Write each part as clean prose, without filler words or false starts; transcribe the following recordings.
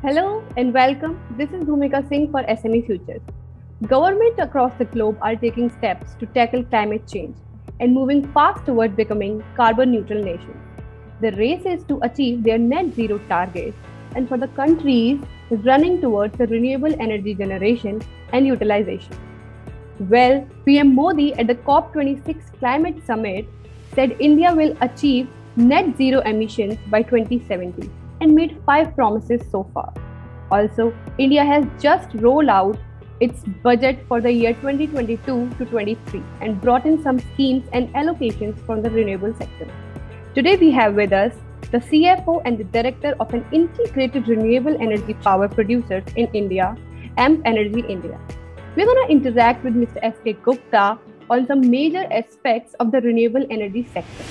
Hello and welcome. This is Bhumika Singh for SME Futures. Governments across the globe are taking steps to tackle climate change and moving fast toward becoming carbon neutral nations. The race is to achieve their net zero targets, and for the countries running towards the renewable energy generation and utilization. Well, PM Modi at the COP26 climate summit said India will achieve net zero emissions by 2070 and made five promises so far. Also, India has just rolled out its budget for the year 2022 to 23 and brought in some schemes and allocations from the renewable sector. Today we have with us the CFO and the director of an integrated renewable energy power producers in India, AMP Energy India. We're going to interact with Mr. S.K. Gupta on some major aspects of the renewable energy sector.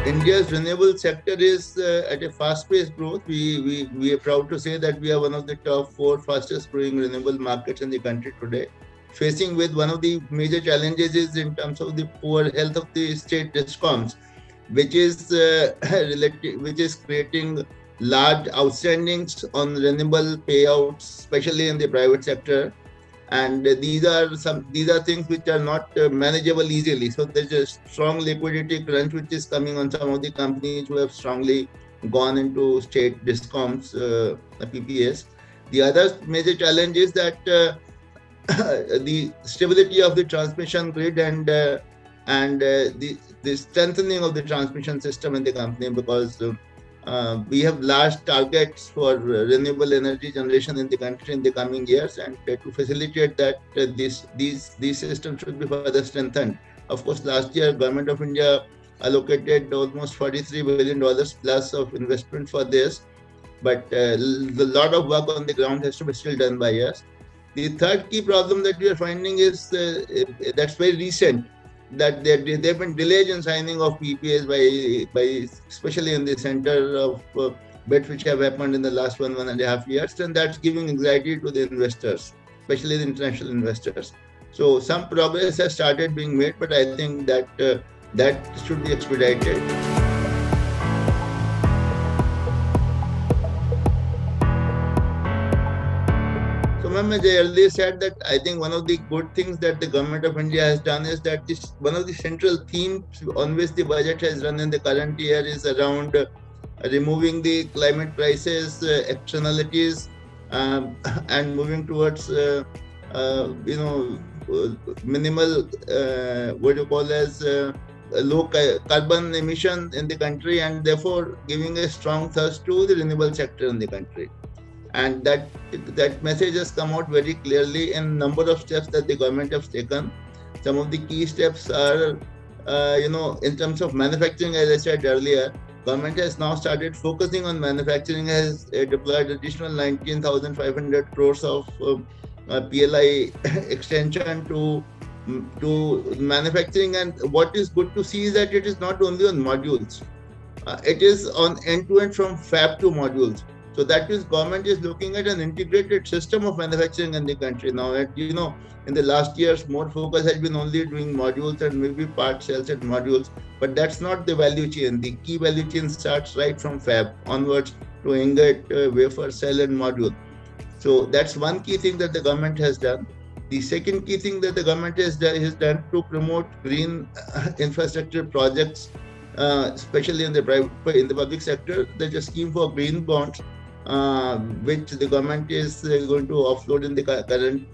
India's renewable sector is at a fast-paced growth. We are proud to say that we are one of the top four fastest-growing renewable markets in the country today. Facing with one of the major challenges is in terms of the poor health of the state discoms, which is creating large outstandings on renewable payouts, especially in the private sector. And these are things which are not manageable easily. So there's a strong liquidity crunch which is coming on some of the companies who have strongly gone into state discoms, PPAs. The other major challenge is that the stability of the transmission grid and the strengthening of the transmission system in the company, because we have large targets for renewable energy generation in the country in the coming years, and to facilitate that, these systems should be further strengthened. Of course, last year, Government of India allocated almost $43 billion plus of investment for this, but a lot of work on the ground has to be still done by us. The third key problem that we are finding is that's very recent, that there have been delays in signing of PPAs by especially in the center of bids which have happened in the last 1.5 years, and that's giving anxiety to the investors, especially the international investors. So some progress has started being made, but I think that that should be expedited. As I earlier said, that I think one of the good things that the Government of India has done is that one of the central themes on which the budget has run in the current year is around removing the climate crisis externalities and moving towards minimal what you call as low carbon emission in the country, and therefore giving a strong thrust to the renewable sector in the country. And that message has come out very clearly in number of steps that the government has taken. Some of the key steps are, in terms of manufacturing, as I said earlier, government has now started focusing on manufacturing, has deployed additional 19,500 crores of PLI extension to manufacturing. And what is good to see is that it is not only on modules, it is on end-to-end from fab to modules. So that means government is looking at an integrated system of manufacturing in the country now. In the last years, more focus has been only doing modules and maybe part cells and modules, but that's not the value chain. The key value chain starts right from fab onwards to ingot, wafer, cell, and module. So that's one key thing that the government has done. The second key thing that the government has done to promote green infrastructure projects, especially in the public sector. There's a scheme for green bonds, which the government is going to offload in the current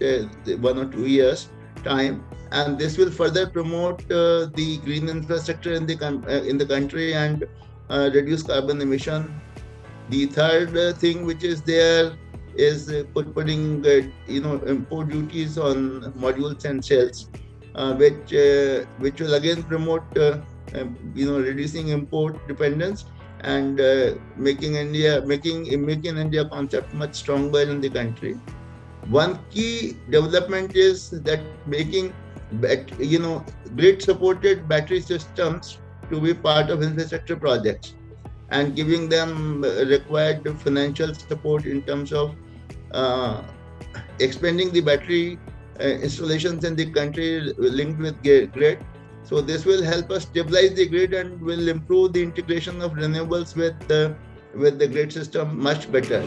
1 or 2 years time, and this will further promote the green infrastructure in the country and reduce carbon emission. The third thing which is there is putting import duties on modules and cells, which will again promote reducing import dependence and making India concept much stronger in the country. One key development is that making grid supported battery systems to be part of infrastructure projects and giving them required financial support in terms of expanding the battery installations in the country linked with grid. So this will help us stabilize the grid and will improve the integration of renewables with the grid system much better.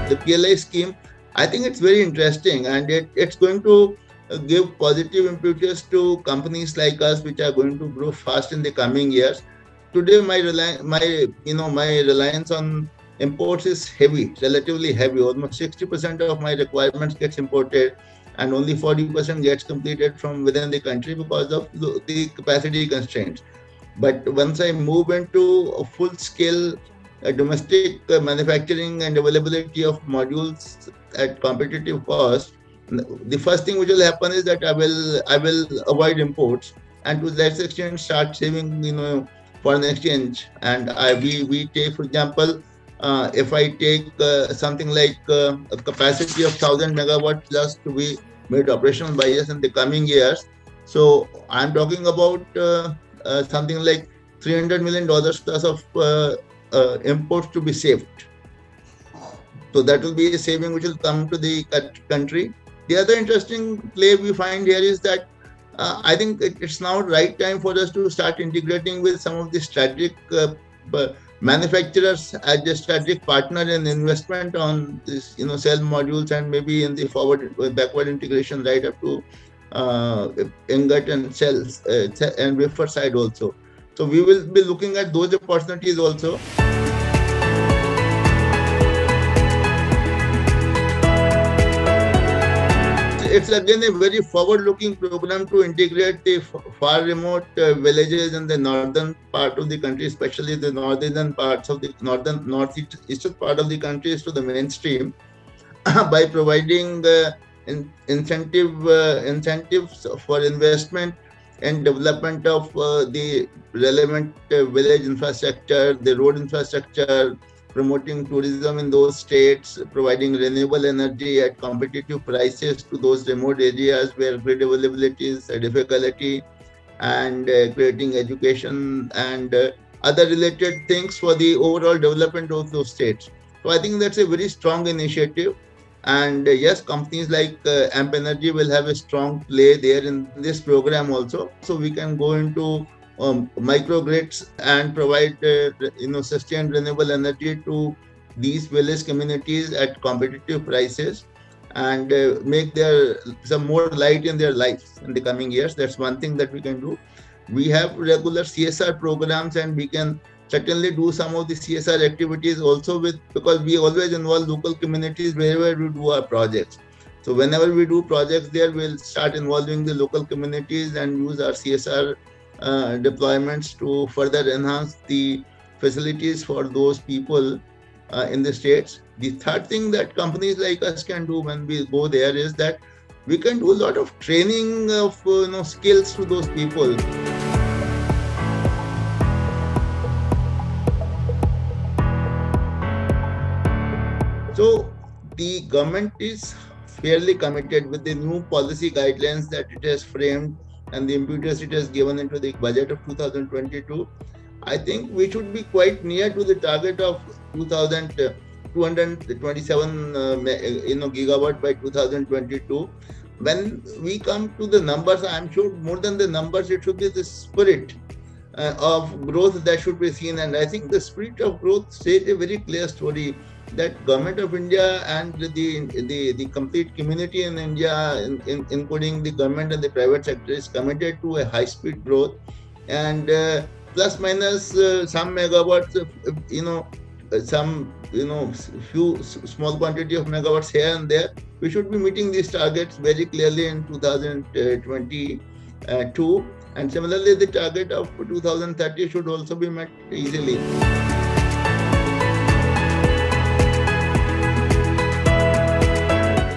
The PLI scheme, I think it's very interesting, and it's going to give positive impetus to companies like us, which are going to grow fast in the coming years. Today, my reliance on imports is heavy, relatively heavy. Almost 60% of my requirements gets imported, and only 40% gets completed from within the country because of the capacity constraints. But once I move into a full-scale domestic manufacturing and availability of modules at competitive cost, the first thing which will happen is that I will avoid imports, and to that extent start saving foreign exchange. And we take, for example, if I take something like a capacity of 1,000 megawatts just to be made operational by us in the coming years, so I'm talking about something like $300 million plus of imports to be saved. So that will be a saving which will come to the country. The other interesting play we find here is that I think it's now right time for us to start integrating with some of the strategic manufacturers as a strategic partner in investment on this, cell modules, and maybe in the backward integration right up to ingot and cells and wafer side also. So we will be looking at those opportunities also. It's again a very forward-looking program to integrate the far remote villages in the northern part of the country, especially the northern parts of the northeastern part of the country, is to the mainstream by providing incentives for investment and development of the relevant village infrastructure, the road infrastructure, promoting tourism in those states, providing renewable energy at competitive prices to those remote areas where grid availability is a difficulty, and creating education and other related things for the overall development of those states. So I think that's a very strong initiative. And yes, companies like AMP Energy will have a strong play there in this program also. So we can go into microgrids and provide sustained renewable energy to these village communities at competitive prices, and make some more light in their lives in the coming years. That's one thing that we can do. We have regular CSR programs, and we can certainly do some of the CSR activities also because we always involve local communities wherever we do our projects. So whenever we do projects there, we'll start involving the local communities and use our CSR deployments to further enhance the facilities for those people in the states. The third thing that companies like us can do when we go there is that we can do a lot of training of skills to those people. So the government is fairly committed with the new policy guidelines that it has framed and the impetus it has given into the budget of 2022. I think we should be quite near to the target of 227 gigawatt by 2022. When we come to the numbers, I'm sure more than the numbers, it should be the spirit of growth that should be seen. And I think the spirit of growth says a very clear story that Government of India and the complete community in India, including the government and the private sector, is committed to a high-speed growth, and plus minus some megawatts, few small quantity of megawatts here and there. We should be meeting these targets very clearly in 2022, and similarly the target of 2030 should also be met easily.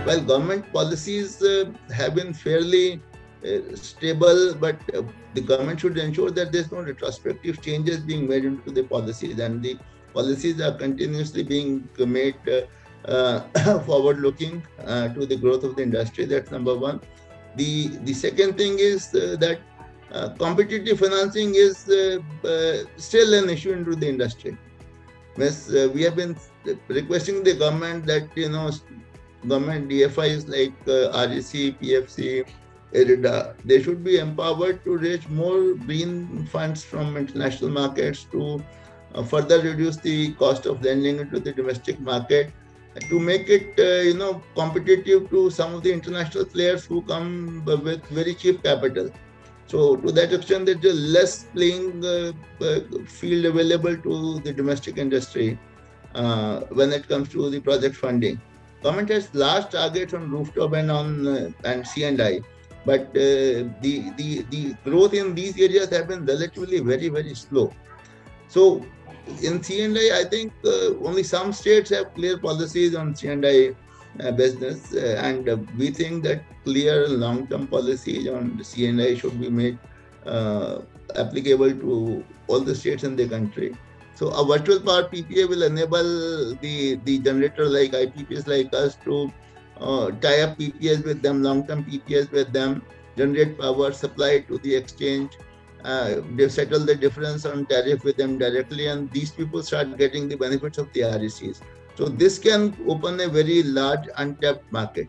While government policies have been fairly stable, but the government should ensure that there's no retrospective changes being made into the policies, and the policies are continuously being made forward-looking to the growth of the industry. That's number one. The second thing is that competitive financing is still an issue into the industry. We have been requesting the government that, government DFIs like REC, PFC, IRIDA, they should be empowered to raise more green funds from international markets to further reduce the cost of lending into the domestic market, to make it, competitive to some of the international players who come with very cheap capital. So to that extent, there's a less playing field available to the domestic industry when it comes to the project funding. Government has large targets on rooftop and on and C&I, but the growth in these areas have been relatively very, very slow. So in C&I, I think only some states have clear policies on C&I business, and we think that clear long-term policies on the C&I should be made applicable to all the states in the country. So a virtual power PPA will enable the generator like IPPs like us to tie up PPAs with them, long-term PPAs with them, generate power, supply it to the exchange. They settle the difference on tariff with them directly, and these people start getting the benefits of the RECs. So this can open a very large untapped market.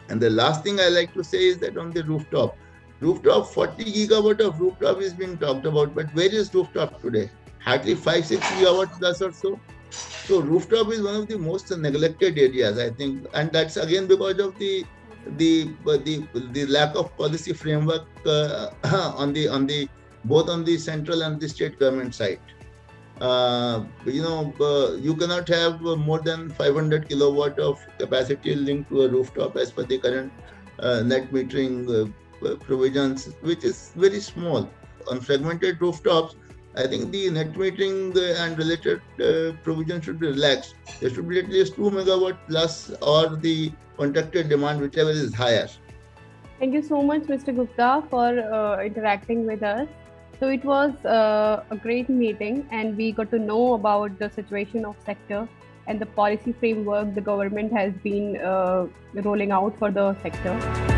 And the last thing I like to say is that on the rooftop, 40 gigawatt of rooftop is being talked about, but where is rooftop today? Hardly 5-6 gigawatt plus or so. So rooftop is one of the most neglected areas, I think, and that's again because of the lack of policy framework on the both on the central and the state government side. You cannot have more than 500 kilowatt of capacity linked to a rooftop as per the current net metering provisions, which is very small. On fragmented rooftops, I think the net metering and related provisions should be relaxed. There should be at least 2 megawatt plus, or the contracted demand, whichever is higher. Thank you so much, Mr. Gupta, for interacting with us. So it was a great meeting, and we got to know about the situation of sector and the policy framework the government has been rolling out for the sector.